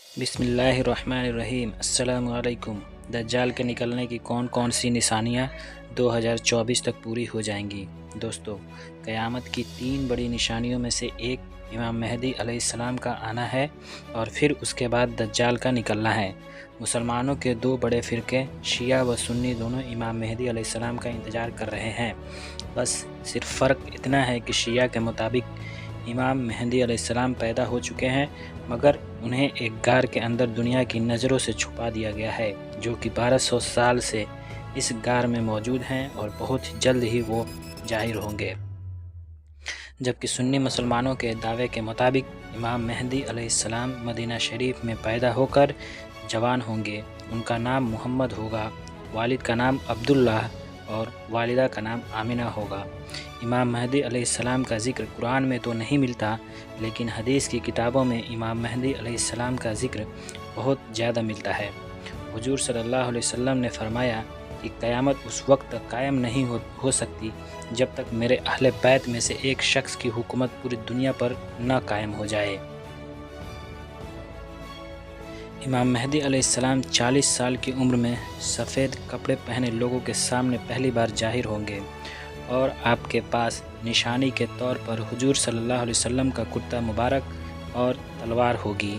बिस्मिल्लाहिर्रहमानिर्रहीम। अस्सलाम वालेकुम। दज्जाल के निकलने की कौन कौन सी निशानियाँ 2024 तक पूरी हो जाएंगी। दोस्तों, क़यामत की 3 बड़ी निशानियों में से एक इमाम मेहदी अलैहिस्सलाम का आना है और फिर उसके बाद दज्जाल का निकलना है। मुसलमानों के 2 बड़े फ़िरके शिया व सुन्नी दोनों इमाम मेहदी अलैहिस्सलाम का इंतज़ार कर रहे हैं। बस सिर्फ़ फ़र्क इतना है कि शिया के मुताबिक इमाम मेहदी अलैहिस्सलाम पैदा हो चुके हैं, मगर उन्हें एक गार के अंदर दुनिया की नज़रों से छुपा दिया गया है, जो कि 1200 साल से इस गार में मौजूद हैं और बहुत जल्द ही वो ज़ाहिर होंगे। जबकि सुन्नी मुसलमानों के दावे के मुताबिक इमाम मेहदी अलैहिस्सलाम मदीना शरीफ में पैदा होकर जवान होंगे। उनका नाम मुहम्मद होगा, वालिद का नाम अब्दुल्लाह और वालिदा का नाम आमिना होगा। इमाम मेहदी अलैहिस्सलाम का ज़िक्र कुरान में तो नहीं मिलता, लेकिन हदीस की किताबों में इमाम मेहदी अलैहिस्सलाम का ज़िक्र बहुत ज़्यादा मिलता है। हुजूर सल्लल्लाहु अलैहि वसल्लम ने फरमाया कि क़यामत उस वक्त तक कायम नहीं हो सकती जब तक मेरे अहले बैत में से एक शख्स की हुकूमत पूरी दुनिया पर न कायम हो जाए। इमाम मेहदी अलैहिस्सलाम 40 साल की उम्र में सफ़ेद कपड़े पहने लोगों के सामने पहली बार ज़ाहिर होंगे और आपके पास निशानी के तौर पर हुजूर सल्लल्लाहु अलैहि वसल्लम का कुर्ता मुबारक और तलवार होगी।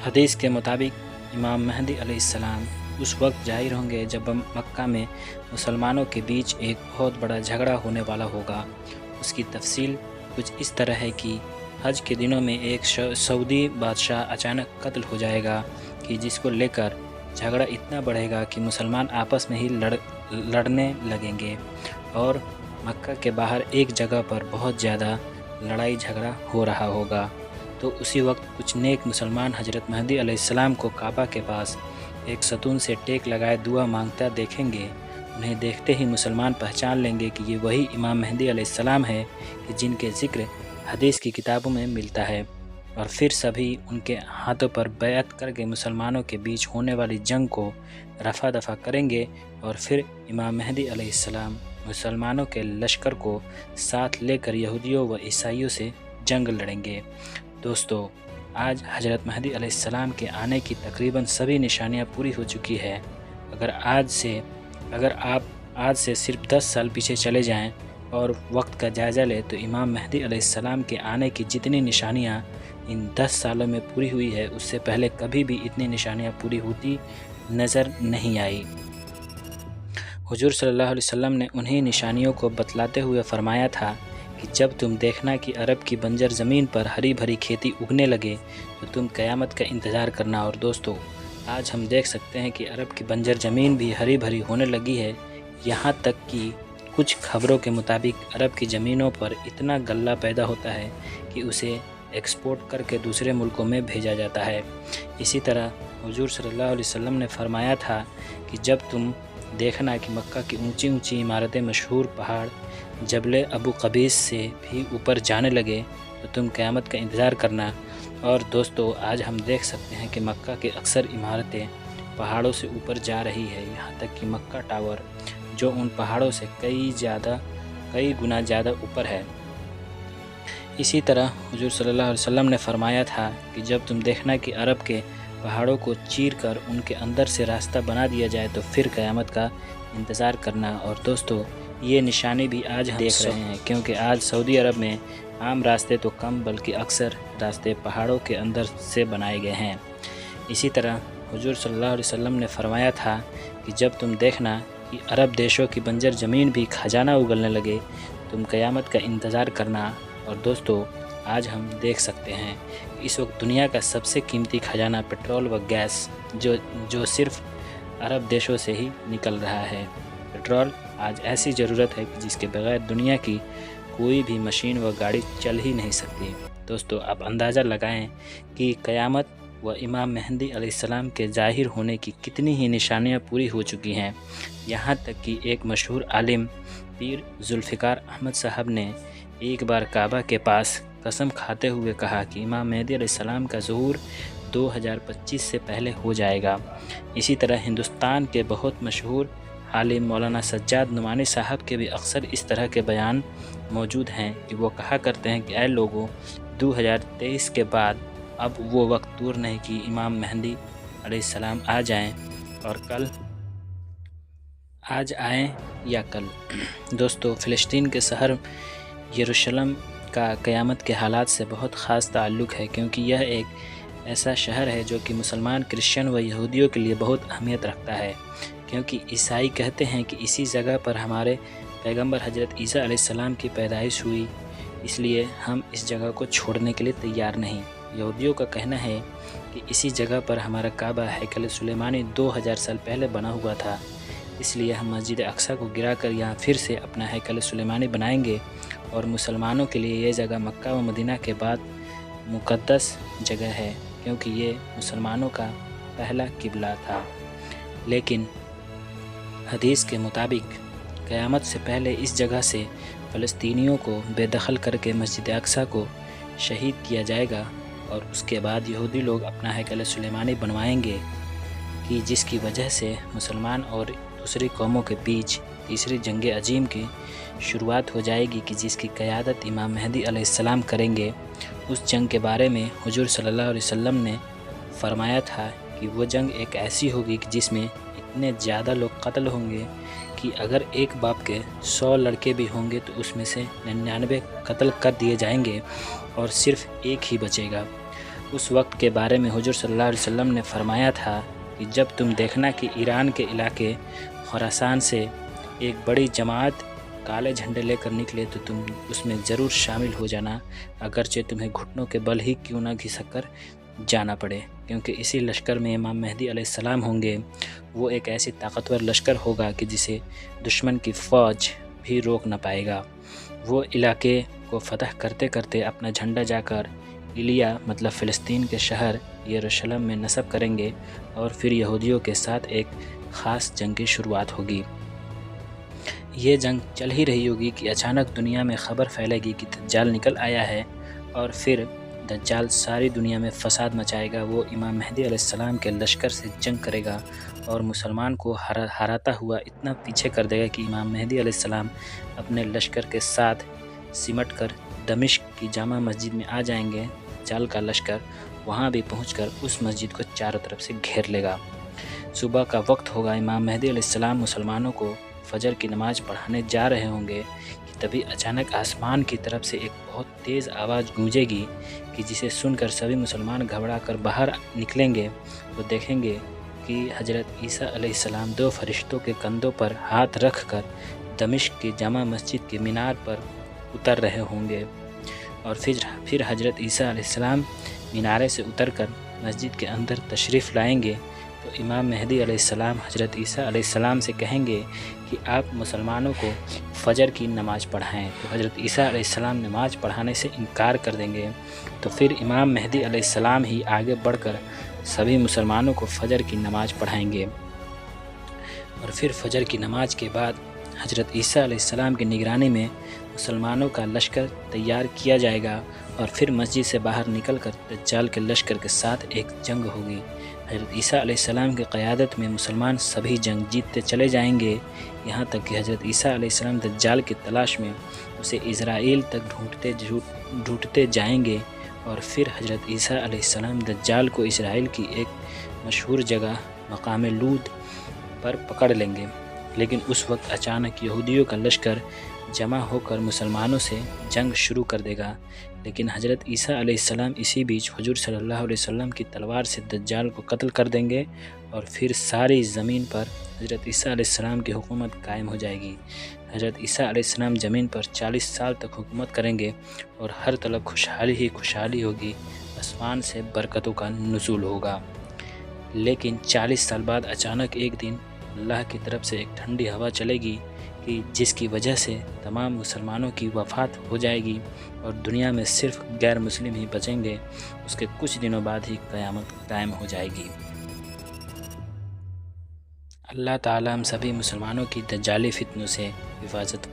हदीस के मुताबिक इमाम मेहदी अलैहिस्सलाम उस वक्त ज़ाहिर होंगे जब मक्का में मुसलमानों के बीच एक बहुत बड़ा झगड़ा होने वाला होगा। उसकी तफसील कुछ इस तरह है कि हज के दिनों में एक सऊदी बादशाह अचानक कत्ल हो जाएगा कि जिसको लेकर झगड़ा इतना बढ़ेगा कि मुसलमान आपस में ही लड़ने लगेंगे और मक्का के बाहर एक जगह पर बहुत ज़्यादा लड़ाई झगड़ा हो रहा होगा। तो उसी वक्त कुछ नेक मुसलमान हज़रत मेहदी अलैहिस्सलाम को काबा के पास एक सतून से टेक लगाए दुआ मांगता देखेंगे। उन्हें देखते ही मुसलमान पहचान लेंगे कि ये वही इमाम मेहदी अलैहिस्सलाम है कि जिनके ज़िक्र हदीस की किताबों में मिलता है, और फिर सभी उनके हाथों पर बैअत करके मुसलमानों के बीच होने वाली जंग को रफ़ा दफ़ा करेंगे और फिर इमाम मेहदी अलैहिस्सलाम मुसलमानों के लश्कर को साथ लेकर यहूदियों व ईसाइयों से जंग लड़ेंगे। दोस्तों, आज हज़रत मेहदी अलैहिस्सलाम के आने की तकरीबन सभी निशानियां पूरी हो चुकी है। अगर आप आज से सिर्फ 10 साल पीछे चले जाएं और वक्त का जायज़ा लें तो इमाम मेहदी अलैहिस्सलाम के आने की जितनी निशानियां इन 10 सालों में पूरी हुई है, उससे पहले कभी भी इतनी निशानियां पूरी होती नज़र नहीं आई। हुजूर सल्लल्लाहु अलैहि वसल्लम ने उन्हीं निशानियों को बतलाते हुए फरमाया था कि जब तुम देखना कि अरब की बंजर ज़मीन पर हरी भरी खेती उगने लगे तो तुम क़यामत का इंतज़ार करना। और दोस्तों, आज हम देख सकते हैं कि अरब की बंजर ज़मीन भी हरी भरी होने लगी है। यहाँ तक कि कुछ खबरों के मुताबिक अरब की ज़मीनों पर इतना गल्ला पैदा होता है कि उसे एक्सपोर्ट करके दूसरे मुल्कों में भेजा जाता है। इसी तरह हुजूर सल्लल्लाहु अलैहि वसल्लम ने फरमाया था कि जब तुम देखना कि मक्का की ऊंची ऊंची इमारतें मशहूर पहाड़ जबल अबू कबीस से भी ऊपर जाने लगे तो तुम क़यामत का इंतज़ार करना। और दोस्तों, आज हम देख सकते हैं कि मक्का के अक्सर इमारतें पहाड़ों से ऊपर जा रही है, यहाँ तक कि मक्का टावर जो उन पहाड़ों से कई गुना ज़्यादा ऊपर है। इसी तरह हुजूर सल्लल्लाहु अलैहि वसल्लम ने फरमाया था कि जब तुम देखना कि अरब के पहाड़ों को चीर कर उनके अंदर से रास्ता बना दिया जाए तो फिर क़यामत का इंतज़ार करना। और दोस्तों, ये निशानी भी आज हम देख रहे हैं, क्योंकि आज सऊदी अरब में आम रास्ते तो कम बल्कि अक्सर रास्ते पहाड़ों के अंदर से बनाए गए हैं। इसी तरह हुजूर सल्लल्लाहु अलैहि वसल्लम ने फरमाया था कि जब तुम देखना कि अरब देशों की बंजर ज़मीन भी खजाना उगलने लगे तुम क़यामत का इंतज़ार करना। और दोस्तों, आज हम देख सकते हैं इस वक्त दुनिया का सबसे कीमती खजाना पेट्रोल व गैस जो सिर्फ़ अरब देशों से ही निकल रहा है। पेट्रोल आज ऐसी ज़रूरत है कि जिसके बगैर दुनिया की कोई भी मशीन व गाड़ी चल ही नहीं सकती। दोस्तों, आप अंदाज़ा लगाएं कि क़यामत व इमाम मेहदी अलैहिस्सलाम के ज़ाहिर होने की कितनी ही निशानियां पूरी हो चुकी हैं। यहाँ तक कि एक मशहूर आलिम पीर जुल्फ़िकार अहमद साहब ने एक बार काबा के पास कसम खाते हुए कहा कि इमाम मेहदी अलैहिस्सलाम का ज़हूर 2025 से पहले हो जाएगा। इसी तरह हिंदुस्तान के बहुत मशहूर عالم مولانا سجاد نعمانی صاحب کے بھی اکثر اس طرح کے بیان موجود ہیں کہ وہ کہا کرتے ہیں کہ اے لوگوں، 2023 کے بعد اب وہ وقت دور نہیں کہ امام مہدی علیہ السلام آ جائیں، اور کل آج آئیں یا کل۔ دوستو، فلسطین کے شہر یروشلم کا قیامت کے حالات سے بہت خاص تعلق ہے، کیونکہ یہ ایک ایسا شہر ہے جو کہ مسلمان، کرسچن و یہودیوں کے لیے بہت اہمیت رکھتا ہے، کیونکہ عیسائی کہتے ہیں کہ اسی جگہ پر ہمارے پیغمبر حضرت عیسیٰ علیہ السلام کی پیدائش ہوئی، اس لیے ہم اس جگہ کو چھوڑنے کے لیے تیار نہیں۔ یہودیوں کا کہنا ہے کہ اسی جگہ پر ہمارا کعبہ ہیکل سلیمانی 2000 سال پہلے بنا ہوا تھا، اس لیے ہم مسجد اقصی کو گرا کر یہاں پھر سے اپنا ہیکل سلیمانی بنائیں گے، اور مسلمانوں کے لیے یہ جگہ مکہ و مدینہ کے بعد مقدس جگہ ہے، کیونکہ یہ مسلمانوں کا پہلا قبلہ تھا۔ لیکن حدیث کے مطابق قیامت سے پہلے اس جگہ سے فلسطینیوں کو بے دخل کر کے مسجد اقصی کو شہید کیا جائے گا، اور اس کے بعد یہودی لوگ اپنا ہیکل سلیمانی بنوائیں گے، کہ جس کی وجہ سے مسلمان اور دوسری قوموں کے بیچ تیسری جنگ عظیم کی شروعات ہو جائے گی، کہ جس کی قیادت امام مہدی علیہ السلام کریں گے۔ اس جنگ کے بارے میں حضور صلی اللہ علیہ وسلم نے فرمایا تھا کہ وہ جنگ ایک ایسی ہوگی کہ جس میں اتنے زیادہ لوگ قتل ہوں گے کہ اگر ایک باپ کے 100 لڑکے بھی ہوں گے تو اس میں سے 99 قتل کر دیے جائیں گے اور صرف ایک ہی بچے گا۔ اس وقت کے بارے میں حضور صلی اللہ علیہ وسلم نے فرمایا تھا کہ جب تم دیکھنا کہ ایران کے علاقے خراسان سے ایک بڑی جماعت کالے جھنڈے لے کر نکلے تو تم اس میں ضرور شامل ہو جانا، اگرچہ تمہیں گھٹنوں کے بل ہی کیوں نہ گھسک کر جانا پڑے، کیونکہ اسی لشکر میں امام مہدی علیہ السلام ہوں گے۔ وہ ایک ایسی طاقتور لشکر ہوگا کہ جسے دشمن کی فوج بھی روک نہ پائے گا۔ وہ علاقے کو فتح کرتے کرتے اپنا جھنڈا جا کر ایلیا مطلب فلسطین کے شہر یروشلم میں نصب کریں گے، اور پھر یہودیوں کے ساتھ ایک خاص جنگ کی شروعات ہوگی۔ یہ جنگ چل ہی رہی ہوگی کہ اچانک دنیا میں خبر پھیلے گی کہ دجال نکل آیا ہے، اور پھر دجال ساری دنیا میں فساد مچائے گا۔ وہ امام مہدی علیہ السلام کے لشکر سے جنگ کرے گا اور مسلمان کو ہراتا ہوا اتنا پیچھے کر دے گا کہ امام مہدی علیہ السلام اپنے لشکر کے ساتھ سمٹ کر دمشق کی جامع مسجد میں آ جائیں گے۔ دجال کا لشکر وہاں بھی پہنچ کر اس مسجد کو چاروں طرف سے گھیر لے گا۔ صبح کا وقت ہوگا، امام مہدی علیہ السلام مسلمانوں کو فجر کی نماز پڑھانے جا رہے ہوں گے کہ تبھی اچانک آسمان کی طرف سے ایک بہت تیز آواز گونجے گی کہ جسے سن کر سبھی مسلمان گھبرا کر باہر نکلیں گے تو دیکھیں گے کہ حضرت عیسیٰ علیہ السلام 2 فرشتوں کے کندھوں پر ہاتھ رکھ کر دمشق کی جامع مسجد کے مینار پر اتر رہے ہوں گے، اور پھر حضرت عیسیٰ علیہ السلام مینارے سے اتر کر مسجد کے اندر تشریف لائیں گے۔ تو امام مہدی علیہ السلام حضرت عیسیٰ علیہ السلام سے کہیں گے کہ آپ مسلمانوں کو فجر کی نماز پڑھائیں، تو حضرت عیسیٰ علیہ السلام نماز پڑھانے سے انکار کر دیں گے۔ تو پھر امام مہدی علیہ السلام ہی آگے بڑھ کر سبھی مسلمانوں کو فجر کی نماز پڑھائیں گے، اور پھر فجر کی نماز کے بعد حضرت عیسیٰ علیہ السلام کی نگرانی میں مسلمانوں کا لشکر تیار کیا جائے گا، اور پھر مسجد سے باہر نکل کر دجال کے لشکر کے ساتھ ایک جنگ ہوگی۔ حضرت عیسیٰ علیہ السلام کی قیادت میں مسلمان سبھی جنگ جیتتے چلے جائیں گے، یہاں تک کہ حضرت عیسیٰ علیہ السلام دجال کی تلاش میں اسے اسرائیل تک ڈھونڈتے جائیں گے، اور پھر حضرت عیسیٰ علیہ السلام دجال کو اسرائیل کی ایک مشہور جگہ مقام لود پر پکڑ لیں گے۔ لیکن اس وقت اچانک یہودیوں کا لشکر جمع ہو کر مسلمانوں سے جنگ شروع کر دے گا، لیکن حضرت عیسیٰ علیہ السلام اسی بیچ حضور صلی اللہ علیہ وسلم کی تلوار سے دجال کو قتل کر دیں گے، اور پھر ساری زمین پر حضرت عیسیٰ علیہ السلام کی حکومت قائم ہو جائے گی۔ حضرت عیسیٰ علیہ السلام زمین پر 40 سال تک حکومت کریں گے، اور ہر طرف خوشحالی ہی خوشحالی ہوگی، آسمان سے برکتوں کا نزول ہوگا۔ لیکن 40 سال بعد اچانک ایک دن اللہ کی طرف سے ایک ٹھنڈی ہوا چلے گی کہ جس کی وجہ سے تمام مسلمانوں کی وفات ہو جائے گی، اور دنیا میں صرف غیر مسلم ہی بچیں گے۔ اس کے کچھ دنوں بعد ہی قیامت قائم ہو جائے گی۔ اللہ تعالی ہم سبھی مسلمانوں کی دجالی فتنوں سے حفاظت